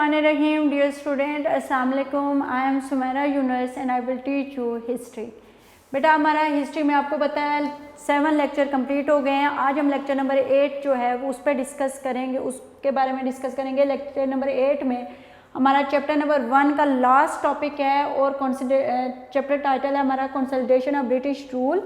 Bismillahirrahmanirrahim. Dear student, Assalamu alaikum. I am Sumaira Yunus and I will teach you history. बेटा हमारा history में आपको पता है 7 लेक्चर कंप्लीट हो गए हैं। आज हम लेक्चर नंबर 8 जो है वो उस पर डिस्कस करेंगे, उसके बारे में डिस्कस करेंगे। लेक्चर नंबर 8 में हमारा चैप्टर नंबर 1 का लास्ट टॉपिक है और चैप्टर टाइटल है हमारा कंसोलिडेशन ऑफ ब्रिटिश रूल।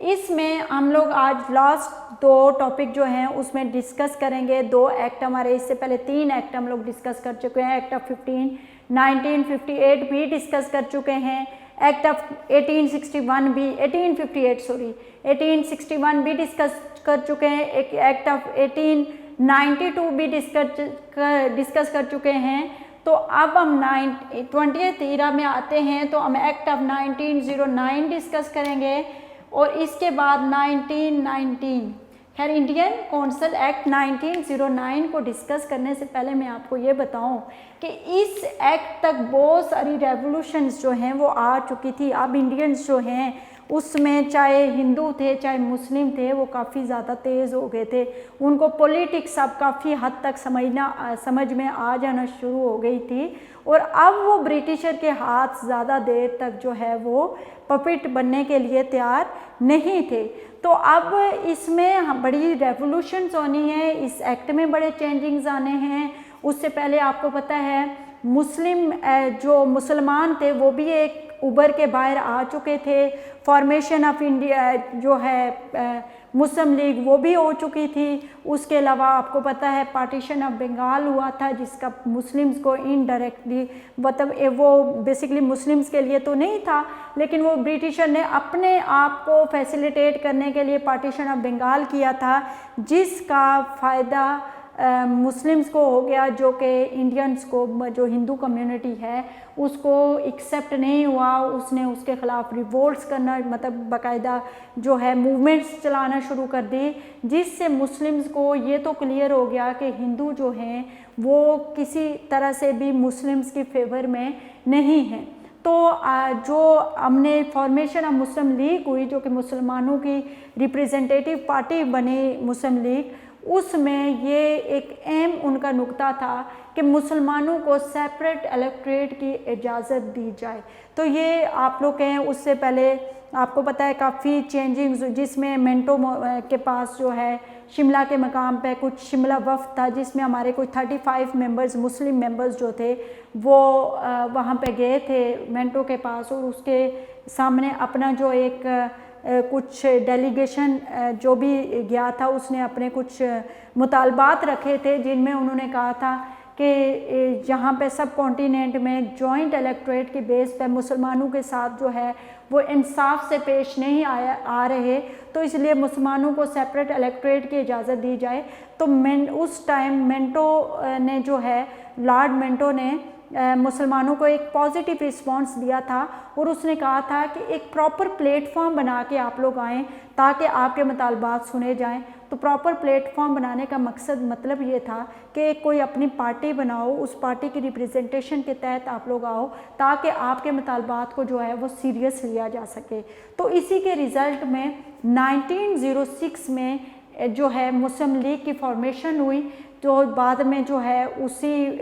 इसमें हम लोग आज लास्ट 2 टॉपिक जो हैं उसमें डिस्कस करेंगे। 2 एक्ट हमारे, इससे पहले 3 एक्ट हम लोग डिस्कस कर चुके हैं। एक्ट ऑफ 1958 भी डिस्कस कर चुके हैं। एक्ट ऑफ 1861 भी 1861 भी डिस्कस कर चुके हैं। एक एक्ट ऑफ 1892 भी डिस्कस कर चुके हैं। तो अब हम 20th ईरा में आते हैं तो हम एक्ट ऑफ 1909 डिस्कस करेंगे और इसके बाद 1919 खैर इंडियन कौंसिल एक्ट 1909 को डिस्कस करने से पहले मैं आपको ये बताऊं कि इस एक्ट तक बहुत सारी रेवोल्यूशंस जो हैं वो आ चुकी थी। अब इंडियंस जो हैं उसमें चाहे हिंदू थे चाहे मुस्लिम थे वो काफ़ी ज़्यादा तेज़ हो गए थे। उनको पॉलिटिक्स अब काफ़ी हद तक समझ में आ जाना शुरू हो गई थी और अब वो ब्रिटिशर के हाथ ज़्यादा देर तक जो है वो पपेट बनने के लिए तैयार नहीं थे। तो अब इसमें बड़ी रेवोल्यूशंस होनी है, इस एक्ट में बड़े चेंजिंग्स आने हैं। उससे पहले आपको पता है जो मुसलमान थे वो भी एक उभर के बाहर आ चुके थे। फॉर्मेशन ऑफ इंडिया जो है मुस्लिम लीग वो भी हो चुकी थी। उसके अलावा आपको पता है पार्टीशन ऑफ बंगाल हुआ था जिसका मुस्लिम्स को इनडायरेक्टली मतलब वो बेसिकली मुस्लिम्स के लिए तो नहीं था लेकिन वो ब्रिटिशर ने अपने आप को फैसिलिटेट करने के लिए पार्टीशन ऑफ बंगाल किया था जिसका फ़ायदा मुस्लिम्स को हो गया जो कि इंडियंस को जो हिंदू कम्युनिटी है उसको एक्सेप्ट नहीं हुआ। उसने उसके ख़िलाफ़ रिवोल्ट्स करना मतलब बाकायदा जो है मूवमेंट्स चलाना शुरू कर दी जिससे मुस्लिम्स को ये तो क्लियर हो गया कि हिंदू जो हैं वो किसी तरह से भी मुस्लिम्स की फेवर में नहीं हैं। तो जो हमने फॉर्मेशन ऑफ मुस्लिम लीग हुई जो कि मुसलमानों की रिप्रेजेंटेटिव पार्टी बनी मुस्लिम लीग, उसमें ये एक अहम उनका नुक्ता था कि मुसलमानों को सेपरेट इलेक्टोरेट की इजाज़त दी जाए। तो ये आप लोग कहें उससे पहले आपको पता है काफ़ी चेंजिंग्स जिसमें मिंटो के पास जो है शिमला के मकाम पे कुछ शिमला वफ़द था जिसमें हमारे कोई 35 मेंबर्स मुस्लिम मेंबर्स जो थे वो वहाँ पे गए थे मिंटो के पास और उसके सामने अपना जो एक कुछ डेलीगेशन जो भी गया था उसने अपने कुछ मुतालबात रखे थे जिनमें उन्होंने कहा था कि जहाँ पे सब कॉन्टिनेंट में जॉइंट इलेक्टोरेट की बेस पे मुसलमानों के साथ जो है वो इंसाफ से पेश नहीं आ रहे तो इसलिए मुसलमानों को सेपरेट इलेक्टोरेट की इजाज़त दी जाए। तो उस टाइम मिंटो ने जो है लॉर्ड मिंटो ने मुसलमानों को एक पॉजिटिव रिस्पांस दिया था और उसने कहा था कि एक प्रॉपर प्लेटफॉर्म बना के आप लोग आएँ ताकि आपके मुतालबात सुने जाएं। तो प्रॉपर प्लेटफॉर्म बनाने का मतलब ये था कि कोई अपनी पार्टी बनाओ, उस पार्टी की रिप्रेजेंटेशन के तहत आप लोग आओ ताकि आपके मुतालबात को जो है वो सीरियस लिया जा सके। तो इसी के रिज़ल्ट में 1906 में जो है मुस्लिम लीग की फॉर्मेशन हुई। तो बाद में जो है उसी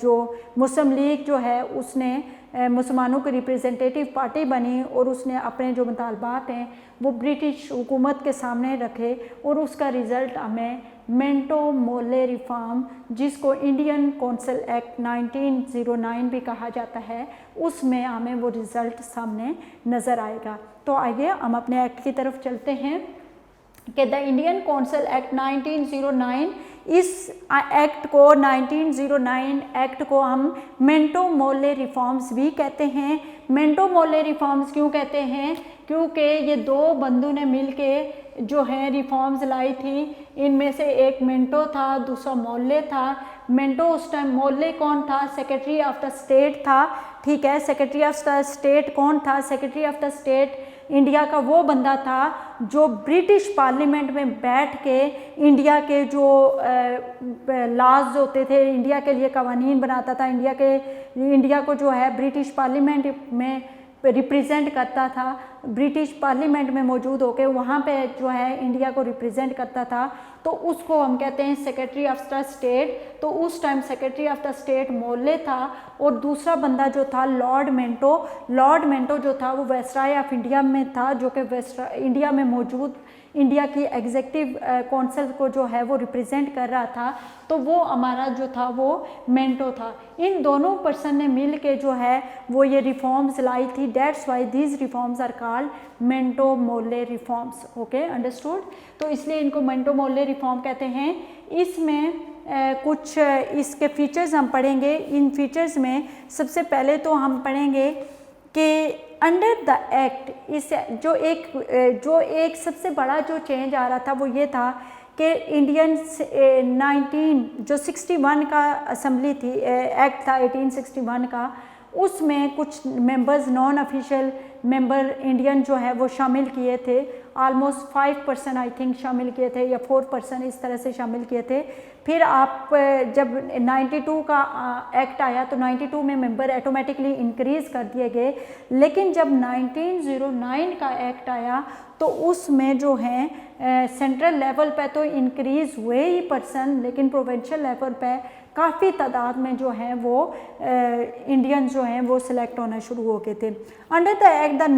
जो मुस्लिम लीग जो है उसने मुसलमानों की रिप्रेजेंटेटिव पार्टी बनी और उसने अपने जो मुतालबात हैं वो ब्रिटिश हुकूमत के सामने रखे और उसका रिज़ल्ट हमें मिंटो मोर्ले रिफॉर्म जिसको इंडियन कौंसिल एक्ट 1909 भी कहा जाता है उसमें हमें वो रिज़ल्ट सामने नज़र आएगा। तो आइए हम अपने एक्ट की तरफ चलते हैं कि द इंडियन कौंसिल एक्ट 1909, इस एक्ट को 1909 एक्ट को हम मिंटो मोर्ले रिफॉर्म्स भी कहते हैं। मिंटो मोर्ले रिफॉर्म्स क्यों कहते हैं? क्योंकि ये 2 बंधु ने मिलके जो है रिफॉर्म्स लाई थी। इनमें से एक मिंटो था, दूसरा मोर्ले था। मिंटो उस टाइम, मोर्ले कौन था? सेक्रेटरी ऑफ द स्टेट था। ठीक है, सेक्रेटरी ऑफ द स्टेट कौन था? Secretary of the state India का वो बंदा था जो ब्रिटिश पार्लियामेंट में बैठ के इंडिया के जो लॉज होते थे, इंडिया के लिए कवानीन बनाता था। इंडिया को जो है ब्रिटिश पार्लियामेंट में रिप्रेजेंट करता था, ब्रिटिश पार्लियामेंट में मौजूद होकर वहाँ पे जो है इंडिया को रिप्रेजेंट करता था, तो उसको हम कहते हैं सेक्रेटरी ऑफ द स्टेट। तो उस time secretary of the state मोले था, और दूसरा बंदा जो था लॉर्ड मेंटो जो था वो वायसराय ऑफ इंडिया में था, जो कि इंडिया में मौजूद इंडिया की एग्जीक्यूटिव काउंसिल को जो है वो रिप्रेजेंट कर रहा था। तो वो हमारा जो था वो मेंटो था। इन दोनों पर्सन ने मिल के जो है वो ये रिफॉर्म्स लाई थी। That's why these reforms are called Minto Morley reforms. Okay, understood. तो इसलिए इनको मेंटो मोले रिफॉर्म कहते हैं। इसमें कुछ इसके फीचर्स हम पढ़ेंगे। इन फीचर्स में सबसे पहले तो हम पढ़ेंगे कि अंडर द एक्ट इस जो एक सबसे बड़ा जो चेंज आ रहा था वो ये था कि इंडियन 61 का असेंबली थी, एक्ट था 1861 का, उसमें कुछ members non official member Indian जो है वो शामिल किए थे। ऑलमोस्ट 5% आई थिंक शामिल किए थे, या 4% इस तरह से शामिल किए थे। फिर आप जब 92 का एक्ट आया तो 92 में मेंबर ऑटोमेटिकली इंक्रीज़ कर दिए गए। लेकिन जब 1909 का एक्ट आया तो उसमें जो है सेंट्रल लेवल पे तो इंक्रीज़ हुए ही पर्सन, लेकिन प्रोविंशियल लेवल पे काफ़ी तादाद में जो है वो इंडियन जो हैं वो सिलेक्ट होना शुरू हो गए थे। Under the act the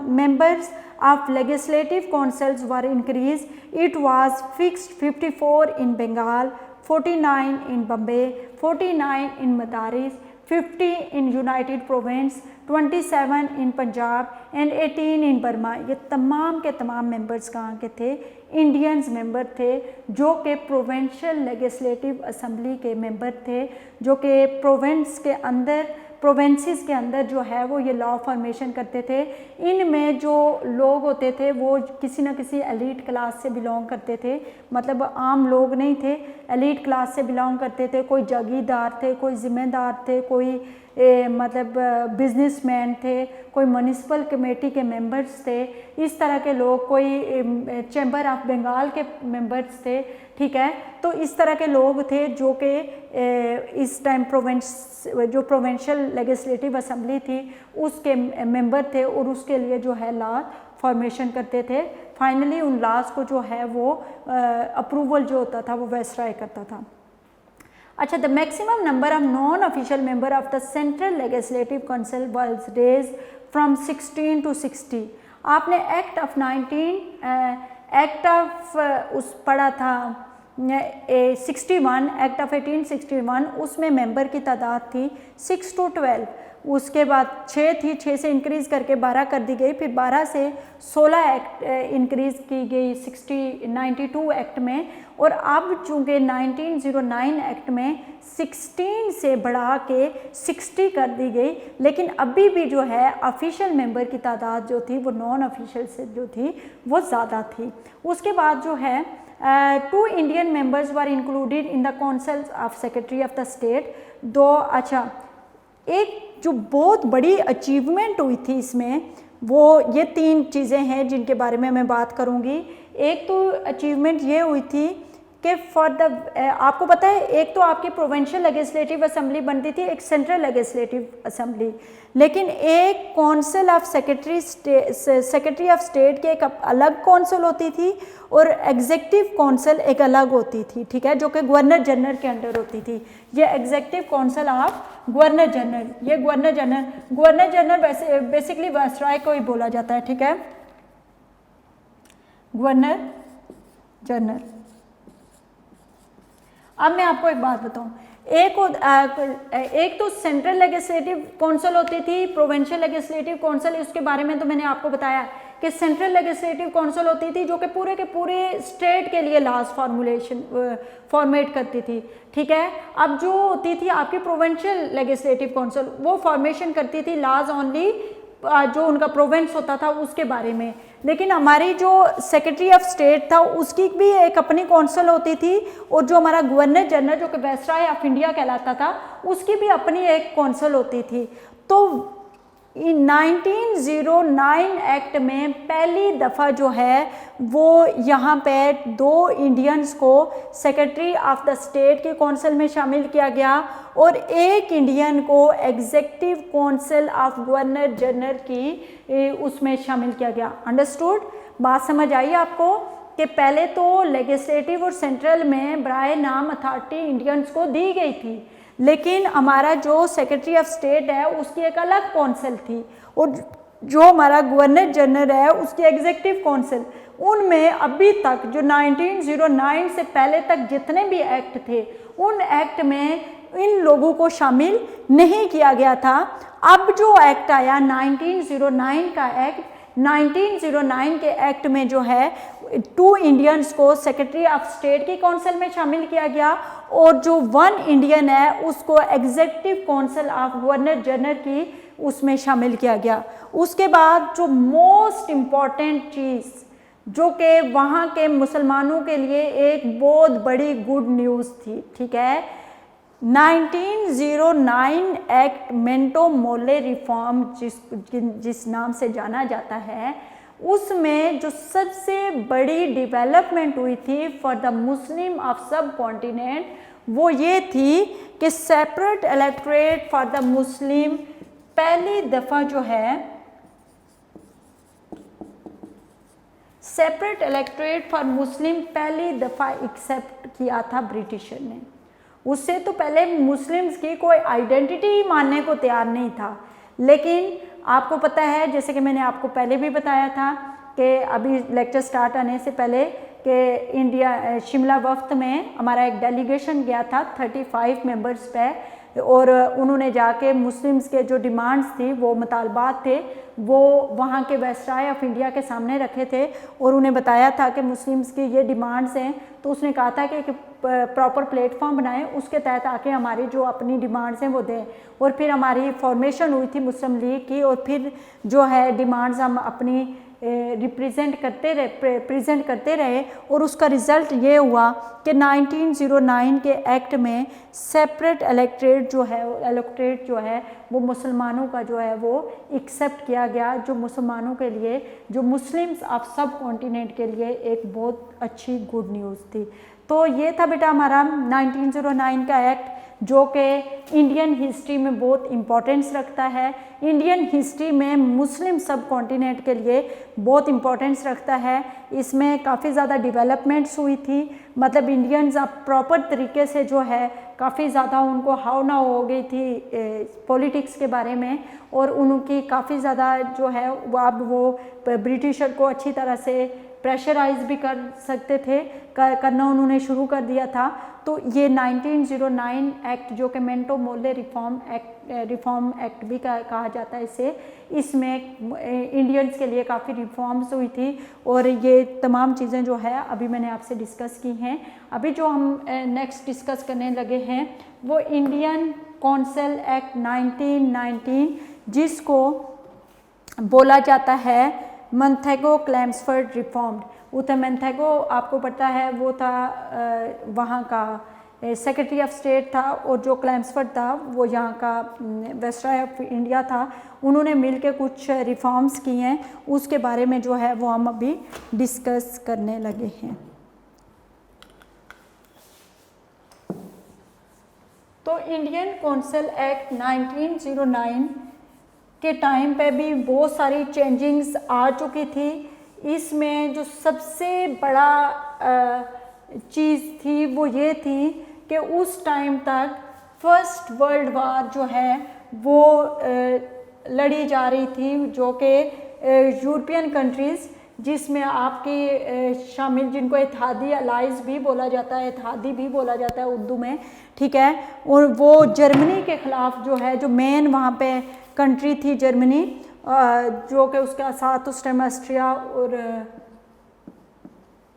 members of legislative councils were increase. It was fixed 54 in Bengal, 49 in Bombay, 49 in Madras, 50 in united province, 27 in Punjab and 18 in Burma. ये तमाम के तमाम मेंबर्स कहाँ के थे? इंडियंस मेंबर थे, जो कि प्रोविंशियल लेजिस्लेटिव असेंबली के मेंबर थे, जो कि प्रोविंसेस के अंदर जो है वो ये लॉ फॉर्मेशन करते थे। इनमें जो लोग होते थे वो किसी न किसी एलीट क्लास से बिलोंग करते थे, मतलब आम लोग नहीं थे, एलीट क्लास से बिलोंग करते थे। कोई जागीरदार थे, कोई ज़िम्मेदार थे, कोई मतलब बिजनेसमैन थे, कोई म्यूनिसिपल कमेटी के मेंबर्स थे, इस तरह के लोग, कोई चैम्बर ऑफ बंगाल के मेंबर्स थे। ठीक है, तो इस तरह के लोग थे जो कि इस टाइम जो प्रोविंशियल लेजिस्लेटिव असेंबली थी उसके मेंबर थे, और उसके लिए जो है लॉ फॉर्मेशन करते थे। फाइनली उन लॉज को जो है वो अप्रूवल जो होता था वो वायसराय करता था। अच्छा, the maximum number of non official member of the central legislative council was raised from 16 to 60। आपने एक्ट ऑफ उस पढ़ा था 61, एक्ट ऑफ 1861, उसमें मेंबर की तादाद थी 6 to 12। उसके बाद 6 थी, 6 से इंक्रीज़ करके 12 कर दी गई, फिर 12 से 16 एक्ट इंक्रीज़ की गई 92 एक्ट में। और अब चूँकि 1909 एक्ट में 16 से बढ़ा के 60 कर दी गई, लेकिन अभी भी जो है ऑफिशियल मेंबर की तादाद जो थी वो नॉन ऑफिशियल से जो थी वो ज़्यादा थी। उसके बाद जो है 2 Indian members were included in the council of secretary of the state. अच्छा, एक जो बहुत बड़ी अचीवमेंट हुई थी इसमें, वो ये 3 चीज़ें हैं जिनके बारे में मैं बात करूँगी। एक तो अचीवमेंट ये हुई थी कि आपको पता है, एक तो आपकी प्रोविंशियल लेजिस्लेटिव असेंबली बनती थी, एक सेंट्रल लेजिस्लेटिव असेंबली, लेकिन एक council of secretary of state की एक अलग काउंसिल होती थी, और एग्जीक्यूटिव काउंसिल एक अलग होती थी। ठीक है, जो कि गवर्नर जनरल के अंडर होती थी। ये executive council of governor general, ये गवर्नर जनरल बेसिकली वायसराय को ही बोला जाता है। ठीक है, गवर्नर जनरल। अब मैं आपको एक बात बताऊं, एक तो सेंट्रल लेजिस्लेटिव काउंसिल होती थी, प्रोविंशियल लेजिस्लेटिव काउंसिल, उसके बारे में तो मैंने आपको बताया कि सेंट्रल लेजिस्लेटिव काउंसिल होती थी जो कि पूरे के पूरे स्टेट के लिए लॉज फॉर्मेट करती थी। ठीक है, अब जो होती थी आपकी प्रोविंशियल लेजिस्लेटिव काउंसिल, वो फॉर्मेशन करती थी लॉज ओनली जो उनका प्रोविंस होता था उसके बारे में। लेकिन हमारी जो सेक्रेटरी ऑफ स्टेट था उसकी भी एक अपनी काउंसिल होती थी, और जो हमारा गवर्नर जनरल जो कि वायसराय ऑफ इंडिया कहलाता था उसकी भी अपनी एक काउंसिल होती थी। तो 1909 एक्ट में पहली दफ़ा जो है वो यहाँ पे 2 इंडियंस को सेक्रेटरी ऑफ द स्टेट की काउंसिल में शामिल किया गया और 1 इंडियन को executive council of governor general की उसमें शामिल किया गया। अंडरस्टूड? बात समझ आई आपको कि पहले तो लेजिस्लेटिव और सेंट्रल में बराए नाम अथॉरिटी इंडियंस को दी गई थी, लेकिन हमारा जो सेक्रेटरी ऑफ स्टेट है उसकी एक अलग काउंसिल थी और जो हमारा गवर्नर जनरल है उसकी एग्जीक्यूटिव काउंसिल। उनमें अभी तक जो 1909 से पहले तक जितने भी एक्ट थे उन एक्ट में इन लोगों को शामिल नहीं किया गया था। अब जो एक्ट आया 1909 का एक्ट, 1909 के एक्ट में जो है 2 इंडियंस को सेक्रेटरी ऑफ स्टेट की काउंसिल में शामिल किया गया और जो 1 इंडियन है उसको executive council of governor general की उसमें शामिल किया गया। उसके बाद जो मोस्ट इम्पॉर्टेंट चीज़ जो कि वहाँ के मुसलमानों के लिए एक बहुत बड़ी गुड न्यूज़ थी, ठीक है, 1909 एक्ट मेंटो मोले रिफॉर्म जिस नाम से जाना जाता है, उसमें जो सबसे बड़ी डेवलपमेंट हुई थी फॉर द मुस्लिम ऑफ सब कॉन्टिनेंट वो ये थी कि separate electorate for the Muslim पहली दफ़ा जो है सेपरेट इलेक्टोरेट फॉर मुस्लिम पहली दफ़ा एक्सेप्ट किया था ब्रिटिशर ने। उससे तो पहले मुस्लिम्स की कोई आइडेंटिटी मानने को तैयार नहीं था। लेकिन आपको पता है, जैसे कि मैंने आपको पहले भी बताया था कि अभी लेक्चर स्टार्ट आने से पहले कि इंडिया शिमला वफ्त में हमारा एक डेलीगेशन गया था 35 मेंबर्स पे और उन्होंने जाके मुस्लिम्स के जो डिमांड्स थी वो मुतालबात थे वो वहाँ के वायसराय ऑफ इंडिया के सामने रखे थे और उन्हें बताया था कि मुस्लिम्स की ये डिमांड्स हैं। तो उसने कहा था कि प्रॉपर प्लेटफॉर्म बनाएं, उसके तहत आके हमारी जो अपनी डिमांड्स हैं वो दें। और फिर हमारी फॉर्मेशन हुई थी मुस्लिम लीग की और फिर जो है डिमांड्स हम अपनी प्रेजेंट करते रहे और उसका रिज़ल्ट ये हुआ कि 1909 के एक्ट में सेपरेट इलेक्टोरेट जो है वो मुसलमानों का जो है वो एक्सेप्ट किया गया, जो मुसलमानों के लिए, जो मुस्लिम्स ऑफ सब कॉन्टिनेंट के लिए एक बहुत अच्छी गुड न्यूज़ थी। तो ये था बेटा हमारा 1909 का एक्ट जो कि इंडियन हिस्ट्री में बहुत इम्पोर्टेंस रखता है, इंडियन हिस्ट्री में मुस्लिम सब कॉन्टिनेंट के लिए बहुत इम्पोर्टेंस रखता है। इसमें काफ़ी ज़्यादा डेवलपमेंट्स हुई थी, मतलब इंडियंस अब प्रॉपर तरीके से जो है काफ़ी ज़्यादा उनको हाव ना हो गई थी पॉलिटिक्स के बारे में और उनकी काफ़ी ज़्यादा जो है अब वो ब्रिटिशर को अच्छी तरह से प्रेशराइज भी कर सकते थे, करना उन्होंने शुरू कर दिया था। तो ये 1909 एक्ट जो कि मेंटो मोले रिफॉर्म एक्ट भी कहा जाता है इसे, इसमें इंडियंस के लिए काफ़ी रिफॉर्म्स हुई थी और ये तमाम चीज़ें जो है अभी मैंने आपसे डिस्कस की हैं। अभी जो हम नेक्स्ट डिस्कस करने लगे हैं वो इंडियन काउंसिल एक्ट 1919 जिसको बोला जाता है मंथेगो क्लेम्सफर्ड रिफॉर्म्ड। उतर मंथेगो आपको पता है वो था वहाँ का सेक्रेटरी ऑफ स्टेट था और जो क्लेम्सफर्ड था वो यहाँ का वायसराय ऑफ इंडिया था। उन्होंने मिलकर कुछ रिफॉर्म्स किए हैं, उसके बारे में जो है वो हम अभी डिस्कस करने लगे हैं। तो इंडियन काउंसिल एक्ट 1909 के टाइम पे भी बहुत सारी चेंजिंग्स आ चुकी थी। इसमें जो सबसे बड़ा चीज़ थी वो ये थी कि उस टाइम तक फर्स्ट वर्ल्ड वार जो है वो लड़ी जा रही थी, जो कि यूरोपियन कंट्रीज़ जिसमें आपकी शामिल, जिनको इत्तेहादी अलाइज भी बोला जाता है, इत्तेहादी भी बोला जाता है उर्दू में, ठीक है, और वो जर्मनी के ख़िलाफ़ जो है, जो मेन वहाँ पे कंट्री थी जर्मनी, जो कि उसके साथ उस टाइम ऑस्ट्रिया और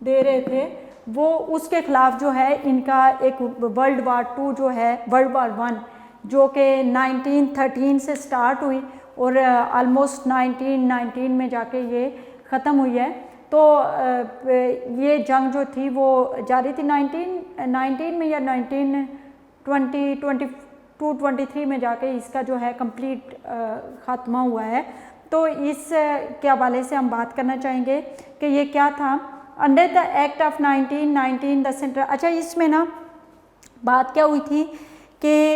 दे रहे थे, वो उसके ख़िलाफ़ जो है इनका एक वर्ल्ड वार 2 जो है, वर्ल्ड वार 1 जो कि 1913 से स्टार्ट हुई और ऑलमोस्ट 1919 में जाके ये ख़त्म हुई है। तो ये जंग जो थी वो जारी थी 1919 में या 1920 223 में जाके इसका जो है कंप्लीट ख़त्मा हुआ है। तो इस के हवाले से हम बात करना चाहेंगे कि ये क्या था। Under the act of 1919 the central, अच्छा इसमें ना बात क्या हुई थी कि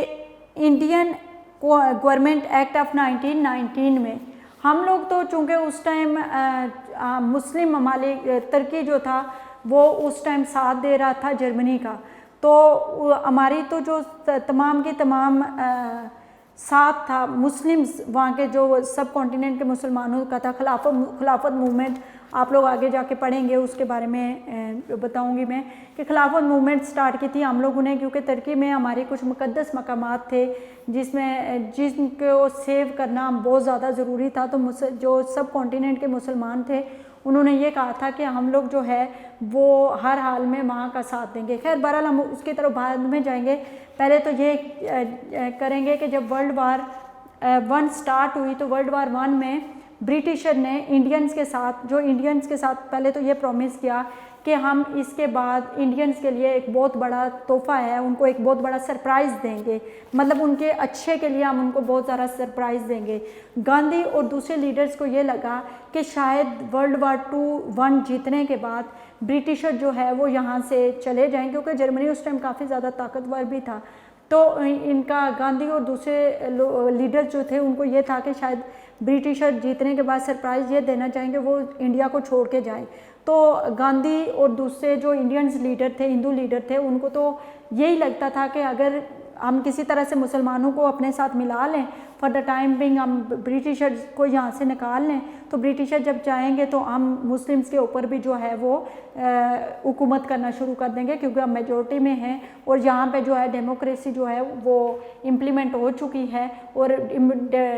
इंडियन गवर्नमेंट एक्ट ऑफ 1919 में हम लोग तो चूँकि उस टाइम मुस्लिम ममालिक तुर्की जो था वो उस टाइम साथ दे रहा था जर्मनी का, तो हमारी तो जो तमाम की तमाम साथ था मुस्लिम्स वहाँ के जो सब कॉन्टिनेंट के मुसलमानों का था। खिलाफत मूवमेंट आप लोग आगे जाके पढ़ेंगे, उसके बारे में बताऊंगी मैं कि खिलाफत मूवमेंट स्टार्ट की थी हम लोगों ने, क्योंकि तुर्की में हमारे कुछ मुक़द्दस मकामात थे जिनको सेव करना बहुत ज़्यादा ज़रूरी था। तो जो सब कॉन्टिनेंट के मुसलमान थे उन्होंने ये कहा था कि हम लोग जो है वो हर हाल में वहाँ का साथ देंगे। खैर बहरहाल हम उसकी तरफ बाद में जाएंगे, पहले तो ये करेंगे कि जब वर्ल्ड वार 1 स्टार्ट हुई तो वर्ल्ड वार 1 में ब्रिटिशर ने इंडियंस के साथ पहले तो ये प्रॉमिस किया कि हम इसके बाद इंडियंस के लिए एक बहुत बड़ा तोहफ़ा है, उनको एक बहुत बड़ा सरप्राइज़ देंगे, मतलब उनके अच्छे के लिए हम उनको बहुत ज़्यादा सरप्राइज़ देंगे। गांधी और दूसरे लीडर्स को ये लगा कि शायद वर्ल्ड वार 1 जीतने के बाद ब्रिटिशर जो है वो यहाँ से चले जाएँ, क्योंकि जर्मनी उस टाइम काफ़ी ज़्यादा ताकतवर भी था। तो इनका गांधी और दूसरे लीडर जो थे उनको ये था कि शायद ब्रिटिशर जीतने के बाद सरप्राइज़ ये देना चाहेंगे वो इंडिया को छोड़ के जाएँ। तो गांधी और दूसरे जो इंडियंस लीडर थे, हिंदू लीडर थे, उनको तो यही लगता था कि अगर हम किसी तरह से मुसलमानों को अपने साथ मिला लें, फॉर द टाइम बिंग हम ब्रिटिशर को यहाँ से निकाल लें, तो ब्रिटिशर जब जाएंगे तो हम मुस्लिम्स के ऊपर भी जो है वो हुकूमत करना शुरू कर देंगे, क्योंकि हम मेजॉरिटी में हैं और यहाँ पे जो है डेमोक्रेसी जो है वो इम्प्लीमेंट हो चुकी है। और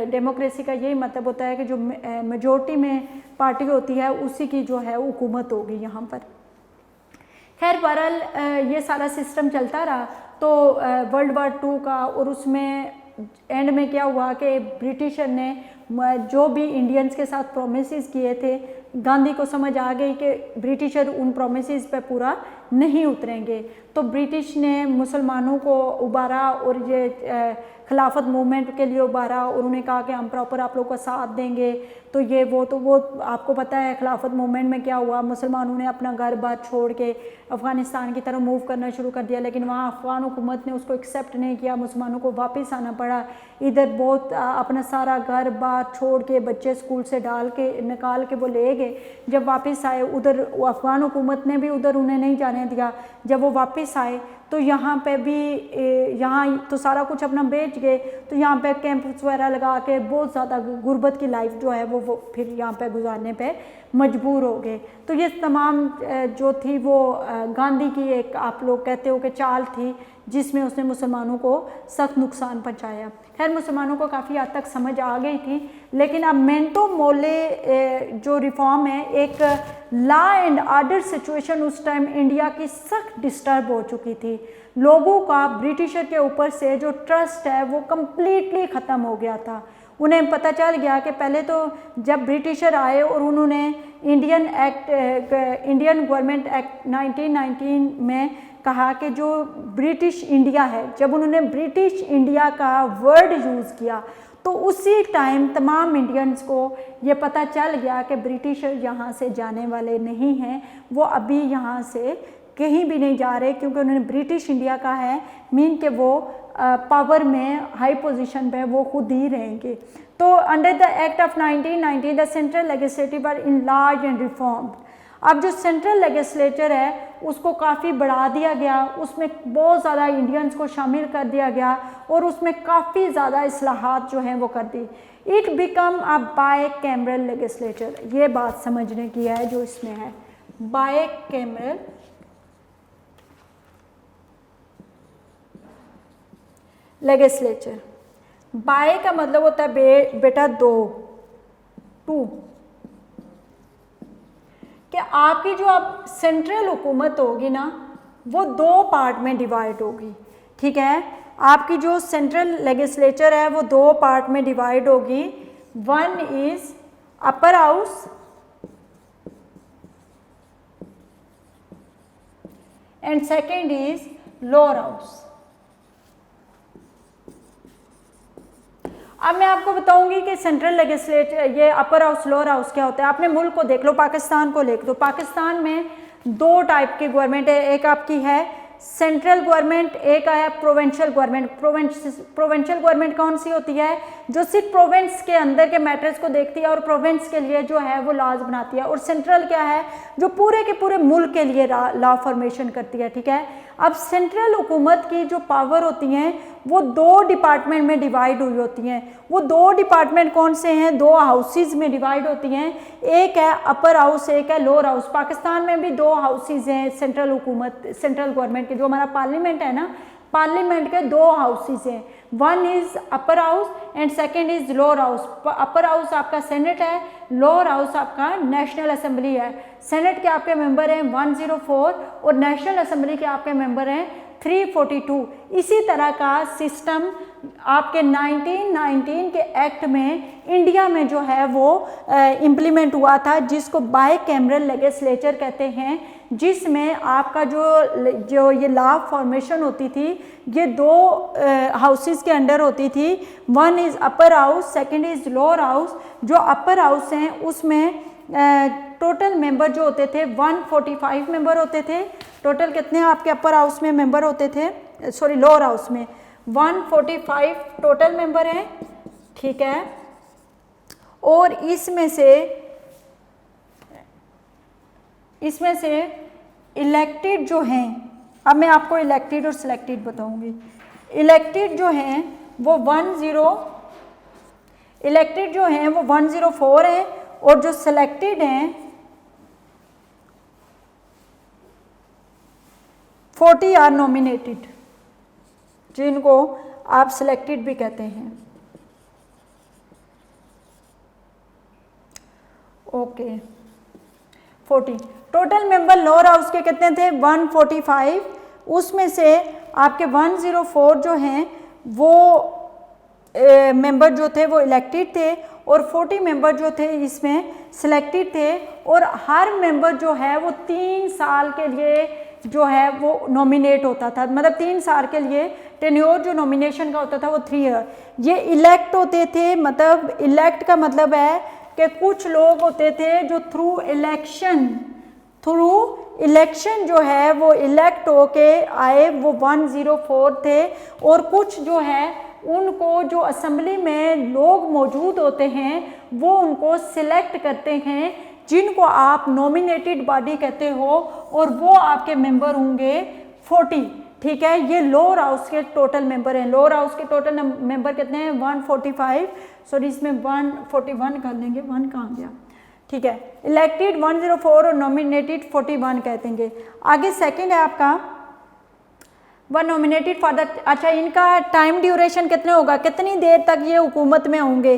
डेमोक्रेसी का यही मतलब होता है कि जो मेजॉरिटी में पार्टी होती है उसी की जो है हुकूमत होगी यहाँ पर। खैर बहरहाल ये सारा सिस्टम चलता रहा। तो वर्ल्ड वार 2 का, और उसमें एंड में क्या हुआ कि ब्रिटिशर ने जो भी इंडियंस के साथ प्रोमिसेस किए थे, गांधी को समझ आ गई कि ब्रिटिशर उन प्रोमिसेस पे पूरा नहीं उतरेंगे, तो ब्रिटिश ने मुसलमानों को उबारा और ये खिलाफत मूवमेंट के लिए उबारा और उन्हें कहा कि हम प्रॉपर आप लोग का साथ देंगे। तो वो आपको पता है खिलाफत मूवमेंट में क्या हुआ, मुसलमानों ने अपना घर बार छोड़ के अफ़गानिस्तान की तरफ मूव करना शुरू कर दिया, लेकिन वहाँ अफ़गान हुकूमत ने उसको एक्सेप्ट नहीं किया, मुसलमानों को वापस आना पड़ा। इधर बहुत अपना सारा घर बार छोड़ के बच्चे स्कूल से निकाल के वो ले गए। जब वापस आए उधर अफ़गान हुकूमत ने भी उधर उन्हें नहीं जाने दिया। जब वो वापस आए तो यहाँ पे भी यहाँ तो सारा कुछ अपना बेच गए, तो यहाँ पे कैंप्स वगैरह लगा के बहुत ज़्यादा गुर्बत की लाइफ जो है वो फिर यहाँ पे गुजारने पे मजबूर हो गए। तो ये तमाम जो थी वो गांधी की एक आप लोग कहते हो कि चाल थी, जिसमें उसने मुसलमानों को सख्त नुकसान पहुँचाया। खैर मुसलमानों को काफ़ी हद तक समझ आ गई थी, लेकिन अब मेंटो मोले जो रिफॉर्म है, एक लॉ एंड ऑर्डर सिचुएशन उस टाइम इंडिया की सख्त डिस्टर्ब हो चुकी थी। लोगों का ब्रिटिशर के ऊपर से जो ट्रस्ट है वो कम्प्लीटली ख़त्म हो गया था। उन्हें पता चल गया कि पहले तो जब ब्रिटिशर आए और उन्होंने इंडियन गवर्नमेंट एक्ट 1919 में कहा कि जो ब्रिटिश इंडिया है, जब उन्होंने ब्रिटिश इंडिया का वर्ड यूज़ किया तो उसी टाइम तमाम इंडियंस को ये पता चल गया कि ब्रिटिशर यहाँ से जाने वाले नहीं हैं, वो अभी यहाँ से कहीं भी नहीं जा रहे, क्योंकि उन्होंने ब्रिटिश इंडिया का है, मीन कि वो पावर में हाई पोजीशन पे वो खुद ही रहेंगे। तो under the act of 1990 the central legislative are enlarged and reformed. अब जो सेंट्रल लेजिस्लेचर है उसको काफ़ी बढ़ा दिया गया, उसमें बहुत ज़्यादा इंडियंस को शामिल कर दिया गया और उसमें काफ़ी ज़्यादा इस्लाहात जो हैं वो कर दी। It become a bicameral legislature, ये बात समझने की है जो इसमें है, बाय कैमरल लेजिस्लेचर। बाय का मतलब होता है बेटा दो, टू, कि आपकी जो अब सेंट्रल हुकूमत होगी ना वो दो पार्ट में डिवाइड होगी, ठीक है। आपकी जो सेंट्रल लेजिस्लेचर है वो दो पार्ट में डिवाइड होगी। One is upper house and second is lower house. अब मैं आपको बताऊंगी कि सेंट्रल लेजिस्लेचर, ये अपर हाउस लोअर हाउस क्या होता है। अपने मुल्क को देख लो, पाकिस्तान को देख लो। पाकिस्तान में दो टाइप की गवर्नमेंट है, एक आपकी है सेंट्रल गवर्नमेंट, एक है प्रोविंशियल गवर्नमेंट। प्रोविंशियल गवर्नमेंट कौन सी होती है, जो सिर्फ प्रोविंस के अंदर के मैटर्स को देखती है और प्रोविंस के लिए जो है वो लॉज बनाती है। और सेंट्रल क्या है, जो पूरे के पूरे मुल्क के लिए लॉ फॉर्मेशन करती है, ठीक है। अब सेंट्रल हुकूमत की जो पावर होती हैं वो दो डिपार्टमेंट में डिवाइड हुई होती हैं। वो दो डिपार्टमेंट कौन से हैं, दो हाउसेज में डिवाइड होती हैं, एक है अपर हाउस, एक है लोअर हाउस। पाकिस्तान में भी दो हाउसेज हैं सेंट्रल हुकूमत, सेंट्रल गवर्नमेंट के, जो हमारा पार्लियामेंट है ना, पार्लियामेंट के दो हाउसेज हैं, one is upper house and second is lower house. Upper house आपका सेनेट है, लोअर हाउस आपका नेशनल असेंबली है। सेनेट के आपके मेंबर हैं 104 और नेशनल असेंबली के आपके मेंबर हैं 342। इसी तरह का सिस्टम आपके 1919 के एक्ट में इंडिया में जो है वो इम्प्लीमेंट हुआ था, जिसको बाय कैमरल लेजिस्लेचर कहते हैं, जिसमें आपका जो ये लॉ फॉर्मेशन होती थी ये दो हाउसेस के अंडर होती थी। One is upper house, second is lower house. जो अपर हाउस हैं उसमें टोटल मेंबर जो होते थे 145 मेंबर होते थे। टोटल कितने आपके अपर हाउस में मेंबर होते थे, सॉरी लोअर हाउस में 145 टोटल मेंबर हैं, ठीक है। और इसमें से इलेक्टेड जो हैं, अब मैं आपको इलेक्टेड और सिलेक्टेड बताऊंगी। इलेक्टेड जो हैं वो 104 हैं और जो सिलेक्टेड हैं 40 आर नॉमिनेटेड, जिनको आप सिलेक्टेड भी कहते हैं। Okay 40 total member lower house के कितने थे 145, उसमें से आपके 104 जो हैं वो मेंबर जो थे वो इलेक्टेड थे और 40 मेंबर जो थे इसमें सिलेक्टेड थे। और हर मेंबर जो है वो 3 साल के लिए जो है वो नॉमिनेट होता था, मतलब 3 साल के लिए टेन्योर जो नॉमिनेशन का होता था वो 3 ईयर। ये इलेक्ट होते थे, मतलब इलेक्ट का मतलब है कि कुछ लोग होते थे जो थ्रू इलेक्शन जो है वो इलेक्ट होके आए, वो 104 थे। और कुछ जो है उनको जो असेंबली में लोग मौजूद होते हैं वो उनको सिलेक्ट करते हैं, जिनको आप नॉमिनेटेड बॉडी कहते हो, और वो आपके मेंबर होंगे 40, ठीक है। ये लोअर हाउस के टोटल मेंबर हैं। लोअर हाउस के टोटल मेंबर कितने हैं 145, सॉरी इसमें 141 कर लेंगे, 1 कहाँ गया, ठीक है। इलेक्टेड 104 और नॉमिनेटेड 41 कहते हैं। आगे सेकंड है आपका वन नॉमिनेटेड फॉर द, अच्छा इनका टाइम ड्यूरेशन कितने होगा, कितनी देर तक ये हुकूमत में होंगे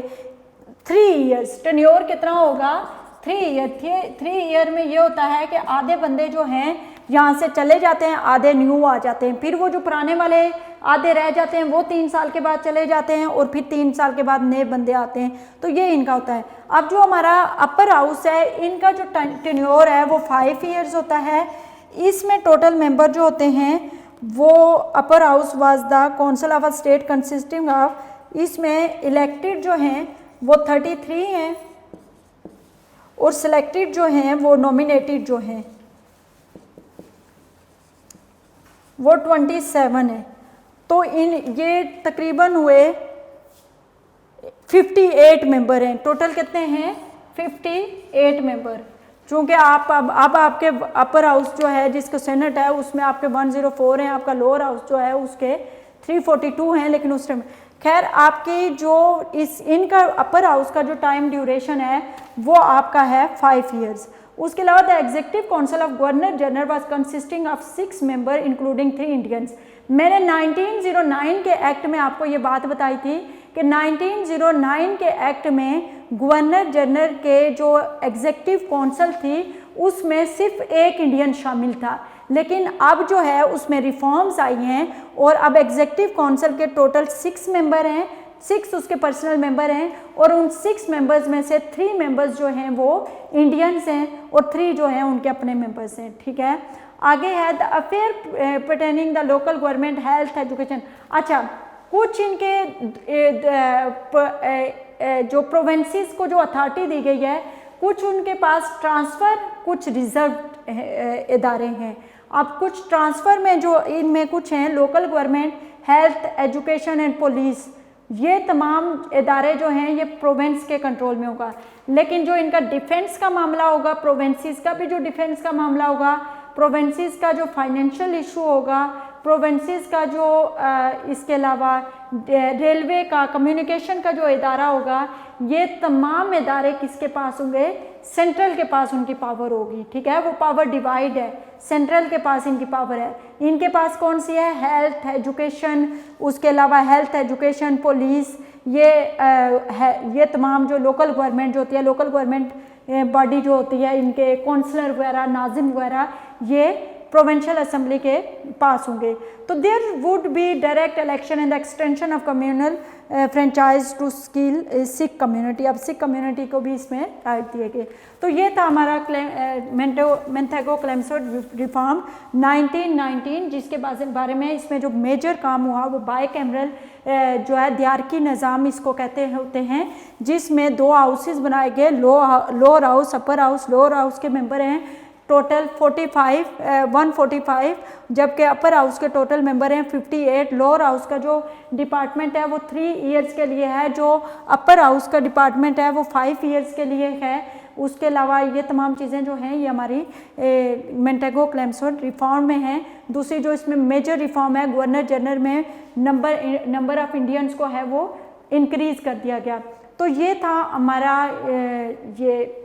3 ईयर्स। टेन्योर कितना होगा 3 ईयर। 3 ईयर में ये होता है कि आधे बंदे जो हैं यहाँ से चले जाते हैं, आधे न्यू आ जाते हैं, फिर वो जो पुराने वाले आधे रह जाते हैं वो 3 साल के बाद चले जाते हैं और फिर 3 साल के बाद नए बंदे आते हैं। तो ये इनका होता है। अब जो हमारा अपर हाउस है इनका जो टेन्योर है वो 5 ईयर्स होता है। इसमें टोटल मेंबर जो होते हैं वो upper house was the council of state consisting of, इसमें इलेक्टेड जो हैं वो 33 हैं और सिलेक्टेड जो हैं वो नॉमिनेटेड जो हैं वो 27 है। तो ये तकरीबन हुए 58 मेंबर हैं। टोटल कितने हैं 58 मेंबर। चूँकि आप अब आपके अपर हाउस जो है जिसका सेनेट है उसमें आपके 104 हैं, आपका लोअर हाउस जो है उसके 342 हैं, लेकिन उस टाइम खैर आपकी जो इनका अपर हाउस का जो टाइम ड्यूरेशन है वो आपका है 5 ईयर्स। उसके अलावा the executive council of governor general was consisting of 6 member including 3 Indians. मैंने 1909 के एक्ट में आपको ये बात बताई थी कि 1909 के एक्ट में गवर्नर जनरल के जो एग्जीक्यूटिव काउंसिल थी उसमें सिर्फ एक इंडियन शामिल था, लेकिन अब जो है उसमें रिफॉर्म्स आई हैं और अब एग्जीक्यूटिव काउंसिल के टोटल 6 मेंबर हैं, 6 उसके पर्सनल मेंबर हैं और उन 6 मेंबर्स में से 3 मेंबर्स जो हैं वो इंडियंस हैं और 3 जो हैं उनके अपने मेंबर्स हैं, ठीक है। आगे है the affair pertaining the local government health education. अच्छा कुछ इनके जो प्रोविंसेस को जो अथॉरिटी दी गई है, कुछ उनके पास ट्रांसफ़र, कुछ रिजर्व इदारे हैं। अब कुछ ट्रांसफ़र में जो इनमें कुछ हैं local government, health, education and police, ये तमाम इदारे जो हैं ये प्रोविंस के कंट्रोल में होगा। लेकिन जो इनका डिफेंस का मामला होगा, प्रोविंसेस का भी जो डिफेंस का मामला होगा, प्रोविंसेस का जो फाइनेंशियल इशू होगा, प्रोविंसेस का जो इसके अलावा रेलवे का, कम्युनिकेशन का जो इदारा होगा, ये तमाम इदारे किसके पास होंगे? सेंट्रल के पास उनकी पावर होगी। ठीक है, वो पावर डिवाइड है, सेंट्रल के पास इनकी पावर है। इनके पास कौन सी है? हेल्थ, एजुकेशन, उसके अलावा हेल्थ, एजुकेशन, पुलिस, ये तमाम जो लोकल गवर्नमेंट जो होती है, लोकल गवर्नमेंट बॉडी जो होती है, इनके काउंसलर वगैरह, नाजिम वगैरह, ये प्रोविंशियल असेंबली के पास होंगे। तो there would be direct election in the extension of communal franchise to skill Sikh community. अब सिख कम्युनिटी को भी इसमें राइट दिए गए। तो ये था हमारा मेंथेगो क्लेमसफोर्ड रिफॉर्म 1919, जिसके बारे में इसमें जो मेजर काम हुआ वो बाई कैमरल जो है दियारकी निज़ाम इसको कहते होते हैं, जिसमें 2 हाउसेस बनाए गए, lower house, upper house. Lower house के मेंबर हैं टोटल 145, जबकि अपर हाउस के टोटल मेंबर हैं 58। लोअर हाउस का जो डिपार्टमेंट है वो 3 इयर्स के लिए है, जो अपर हाउस का डिपार्टमेंट है वो 5 इयर्स के लिए है। उसके अलावा ये तमाम चीज़ें जो हैं ये हमारी मेंथेगो क्लेमसफोर्ड रिफॉर्म में हैं। दूसरी जो इसमें मेजर रिफॉर्म है, गवर्नर जनरल में नंबर ऑफ इंडियंस को है वो इंक्रीज़ कर दिया गया। तो ये था हमारा ये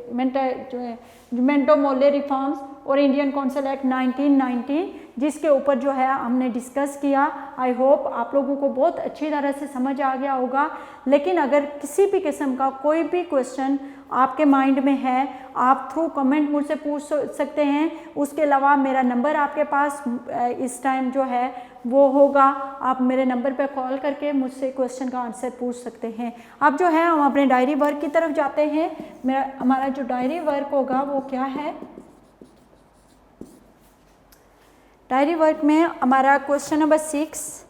मेंटो मोले रिफॉर्म्स और इंडियन काउंसिल एक्ट 1990, जिसके ऊपर जो है हमने डिस्कस किया। आई होप आप लोगों को बहुत अच्छी तरह से समझ आ गया होगा। लेकिन अगर किसी भी किस्म का कोई भी क्वेश्चन आपके माइंड में है, आप थ्रू कमेंट मुझसे पूछ सकते हैं। उसके अलावा मेरा नंबर आपके पास इस टाइम जो है वो होगा, आप मेरे नंबर पे कॉल करके मुझसे क्वेश्चन का आंसर पूछ सकते हैं। अब जो है हम अपने डायरी वर्क की तरफ जाते हैं। हमारा जो डायरी वर्क होगा वो क्या है? डायरी वर्क में हमारा क्वेश्चन नंबर 6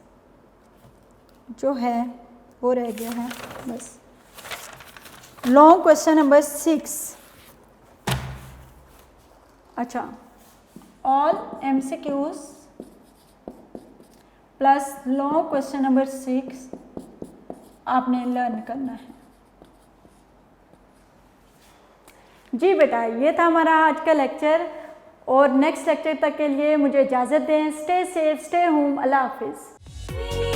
जो है वो रह गया है बस। लॉन्ग क्वेश्चन नंबर 6, अच्छा, all MCQs plus long question number 6 आपने लर्न करना है। जी बेटा, ये था हमारा आज का लेक्चर, और नेक्स्ट लेक्चर तक के लिए मुझे इजाज़त दें। स्टे सेफ, स्टे होम, अल्लाह हाफिज़।